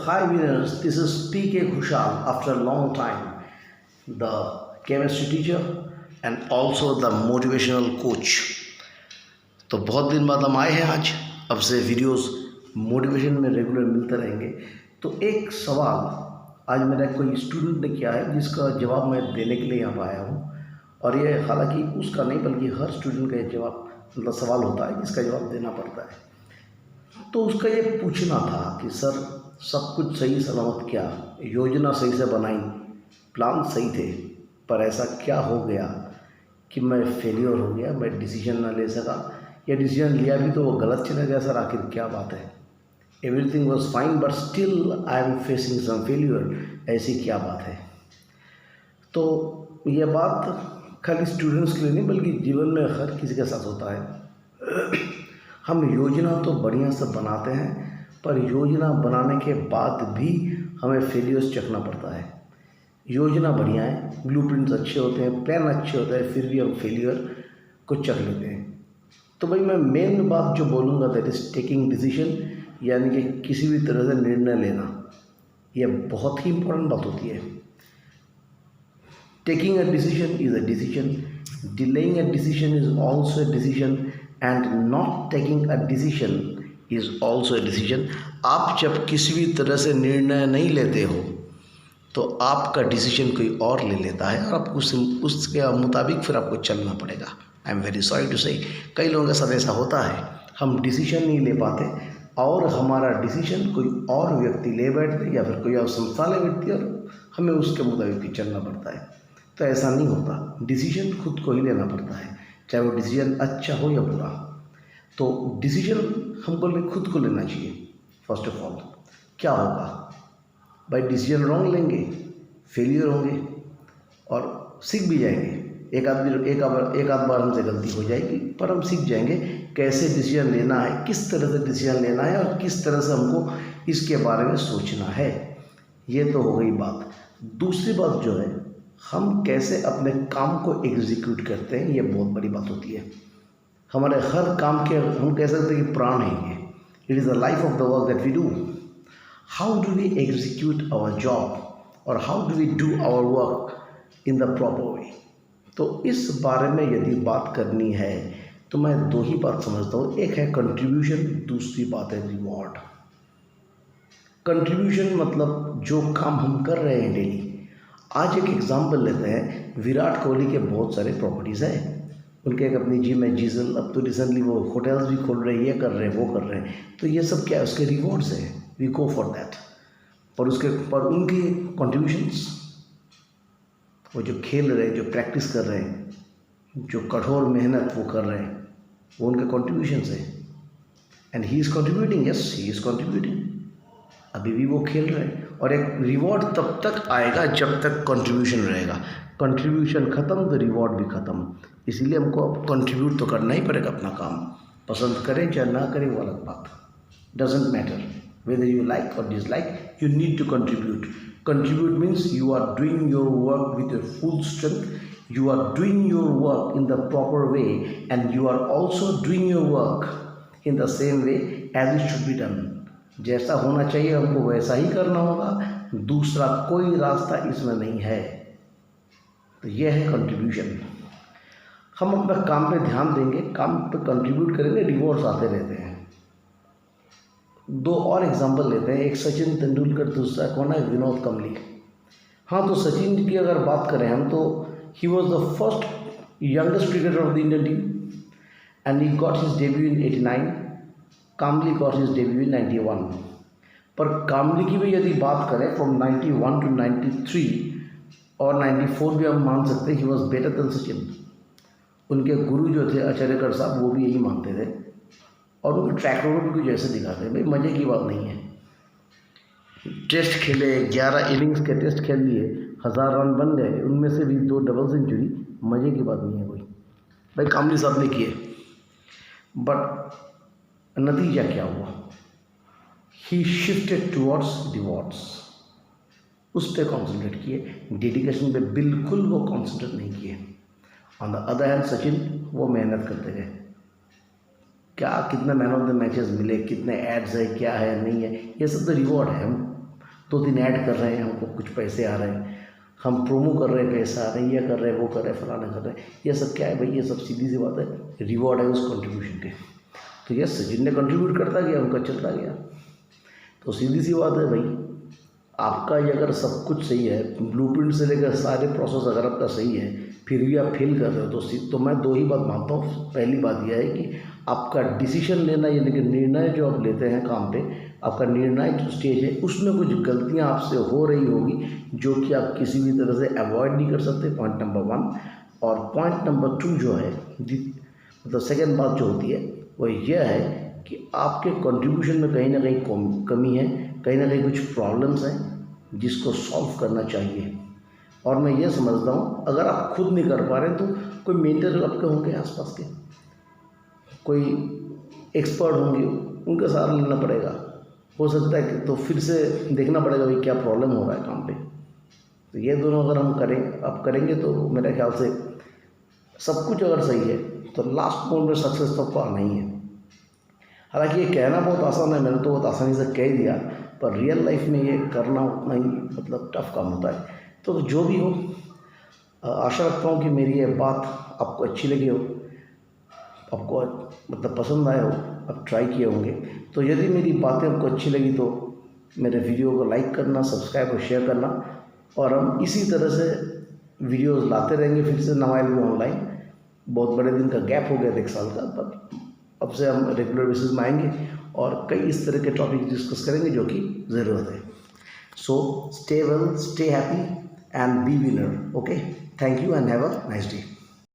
hi winners, this is PK Khushal after a long time, the chemistry teacher and also the motivational coach. तो बहुत दिन बाद हम आए हैं आज। अब से वीडियोस मोटिवेशन में रेगुलर मिलते रहेंगे। तो एक सवाल आज मेरा कोई स्टूडेंट ने किया है जिसका जवाब मैं देने के लिए यहाँ पर आया हूँ। और ये हालांकि उसका नहीं बल्कि हर स्टूडेंट का ये जवाब मतलब सवाल होता है जिसका जवाब देना पड़ता है। तो उसका ये पूछना था कि सर सब कुछ सही सलामत क्या, योजना सही से बनाई, प्लान सही थे, पर ऐसा क्या हो गया कि मैं फेलियर हो गया, मैं डिसीजन ना ले सका, या डिसीजन लिया भी तो वो गलत चला गया। सर आखिर क्या बात है? Everything was fine but still I am facing some failure, ऐसी क्या बात है? तो ये बात खाली स्टूडेंट्स के लिए नहीं बल्कि जीवन में हर किसी के साथ होता है। हम योजना तो बढ़िया से बनाते हैं पर योजना बनाने के बाद भी हमें फेलियर्स चखना पड़ता है। योजना बढ़िया है, ब्लूप्रिंट्स अच्छे होते हैं, प्लान अच्छे होते हैं, फिर भी हम फेलियर को चख लेते हैं। तो भाई मैं मेन बात जो बोलूँगा दैट इज़ टेकिंग डिसीजन, यानी कि किसी भी तरह से निर्णय लेना, यह बहुत ही इम्पोर्टेंट बात होती है। Taking a decision is a decision, delaying a decision is also a decision and not taking a decision is also a decision. आप जब किसी भी तरह से निर्णय नहीं लेते हो तो आपका डिसीजन कोई और ले लेता है और आपको उसके मुताबिक फिर आपको चलना पड़ेगा। I am very sorry to say, कई लोगों के साथ ऐसा होता है, हम डिसीजन नहीं ले पाते और हमारा डिसीजन कोई और व्यक्ति ले बैठते या फिर कोई और संस्था ले बैठती है और हमें उसके मुताबिक ही चलना पड़ता है। तो ऐसा नहीं होता, डिसीजन खुद को ही लेना पड़ता है, चाहे वो डिसीजन अच्छा हो या बुरा। तो डिसीजन हमको खुद को लेना चाहिए। फर्स्ट ऑफ ऑल क्या होगा भाई, डिसीजन रॉन्ग लेंगे, फेलियर होंगे और सीख भी जाएंगे। एक आध बार हमसे गलती हो जाएगी पर हम सीख जाएंगे कैसे डिसीजन लेना है, किस तरह से डिसीजन लेना है और किस तरह से हमको इसके बारे में सोचना है। ये तो हो गई बात। दूसरी बात जो है, हम कैसे अपने काम को एग्जीक्यूट करते हैं, ये बहुत बड़ी बात होती है। हमारे हर काम के हम कह सकते हैं कि प्राण है ये। It is the life of the work that we do. How do we execute our job और how do we do our work in the proper way. तो इस बारे में यदि बात करनी है तो मैं दो ही बात समझता हूँ, एक है कंट्रीब्यूशन, दूसरी बात है रिवॉर्ड। कंट्रीब्यूशन मतलब जो काम हम कर रहे हैं डेली। आज एक एग्जांपल लेते हैं, विराट कोहली के बहुत सारे प्रॉपर्टीज़ हैं, उनके एक अपनी जिम है जीजल, अब तो रिसेंटली वो होटल्स भी खोल रहे हैं, ये कर रहे हैं वो कर रहे हैं। तो ये सब क्या है, उसके रिवॉर्ड्स हैं, वी गो फॉर दैट। पर उनके कॉन्ट्रीब्यूशंस, वो जो खेल रहे हैं, जो प्रैक्टिस कर रहे हैं, जो कठोर मेहनत वो कर रहे हैं, वो उनके कॉन्ट्रीब्यूशंस हैं। And he is contributing, yes he is contributing, अभी भी वो खेल रहे हैं। और एक रिवॉर्ड तब तक आएगा जब तक कंट्रीब्यूशन रहेगा। कंट्रीब्यूशन ख़त्म तो रिवॉर्ड भी ख़त्म। इसीलिए हमको अब कंट्रीब्यूट तो करना ही पड़ेगा अपना काम, पसंद करें चाहे ना करें वो अलग बात, doesn't matter whether you like और dislike, you need to contribute. Contribute means you are doing your work with your full strength, you are doing your work in the proper way and you are also doing your work in the same way as it should be done। जैसा होना चाहिए हमको वैसा ही करना होगा, दूसरा कोई रास्ता इसमें नहीं है। तो यह है कंट्रीब्यूशन। हम अपना काम पे ध्यान देंगे, काम पे कंट्रीब्यूट करेंगे, रिवॉर्ड्स आते रहते हैं। दो और एग्जांपल लेते हैं, एक सचिन तेंदुलकर, दूसरा कौन है, विनोद कम्बली। हाँ, तो सचिन की अगर बात करें हम तो he was the first youngest cricketer of the Indian team and he got his debut in 89। Kambli got his debut in 91। पर काम्बली की भी यदि बात करें फ्रॉम 91 to 93 और 94 भी हम मान सकते हैं, he was better than Sachin. उनके गुरु जो थे आचार्यकर साहब, वो भी यही मानते थे और उनके ट्रैक रिकॉर्ड भी कुछ ऐसे दिखाते हैं। भाई मज़े की बात नहीं है, टेस्ट खेले, 11 इनिंग्स के टेस्ट खेल लिए, 1000 रन बन गए, उनमें से भी 2 डबल सेंचुरी, मज़े की बात नहीं है कोई। भाई काम्बली साहब ने किए, बट नतीजा क्या हुआ, ही शिफ्टेड टुवर्ड्स रिवॉर्ड्स, उस पर कॉन्सेंट्रेट किए, डेडिकेशन पे बिल्कुल वो कॉन्सेंट्रेट नहीं किए। On the other hand Sachin वो मेहनत करते गए, क्या कितना मैन ऑफ द मैचेस मिले, कितने एड्स है, क्या है नहीं है, ये सब तो रिवॉर्ड है। हम 2-3 ऐड कर रहे हैं, हमको कुछ पैसे आ रहे हैं, हम प्रोमो कर रहे हैं, पैसा आ रहे हैं, ये कर रहे हैं, वो कर रहे हैं, फलाना कर रहे हैं। ये सब क्या है भाई? ये सब सीधी सी बात है, रिवॉर्ड है उस कंट्रीब्यूशन के। तो यस, जिनने कंट्रीब्यूट करता गया उनका चलता गया। तो सीधी सी बात है भाई, आपका ये अगर सब कुछ सही है, ब्लूप्रिंट से लेकर सारे प्रोसेस अगर आपका सही है, फिर भी आप फेल कर रहे हो, तो मैं 2 ही बात मानता हूँ। पहली बात यह है कि आपका डिसीजन लेना, यानी कि निर्णय जो आप लेते हैं काम पे, आपका निर्णायक जो स्टेज है उसमें कुछ गलतियाँ आपसे हो रही होगी जो कि आप किसी भी तरह से अवॉइड नहीं कर सकते, पॉइंट नंबर 1। और पॉइंट नंबर 2 जो है, मतलब सेकेंड बात जो होती है वो यह है कि आपके कंट्रीब्यूशन में कहीं ना कहीं कमी है, कहीं ना कहीं कुछ प्रॉब्लम्स हैं जिसको सॉल्व करना चाहिए। और मैं ये समझता हूँ, अगर आप खुद नहीं कर पा रहे हैं तो कोई मेंटर आपके होंगे आसपास के, कोई एक्सपर्ट होंगे, उनका सहारा लेना पड़ेगा। हो सकता है कि तो फिर से देखना पड़ेगा भाई क्या प्रॉब्लम हो रहा है काम पे। तो ये दोनों अगर हम करेंगे तो मेरे ख्याल से सब कुछ अगर सही है तो लास्ट मोमेंट में सक्सेस तो आपको आना ही है। हालांकि ये कहना बहुत आसान है, मैंने तो बहुत आसानी से कह दिया, पर रियल लाइफ में ये करना उतना ही मतलब टफ काम होता है। तो जो भी हो, आशा रखता हूँ कि मेरी ये बात आपको अच्छी लगी हो, आपको मतलब पसंद आए हो, आप ट्राई किए होंगे। तो यदि मेरी बातें आपको अच्छी लगी तो मेरे वीडियो को लाइक करना, सब्सक्राइब और शेयर करना, और हम इसी तरह से वीडियोस लाते रहेंगे फिर से नवाइल में ऑनलाइन। बहुत बड़े दिन का गैप हो गया था 1 साल का, पर अब से हम रेगुलर बेसिस में आएंगे और कई इस तरह के टॉपिक डिस्कस करेंगे जो कि ज़रूरत है। So stay well, stay happy and be winner. Okay, thank you and have a nice day.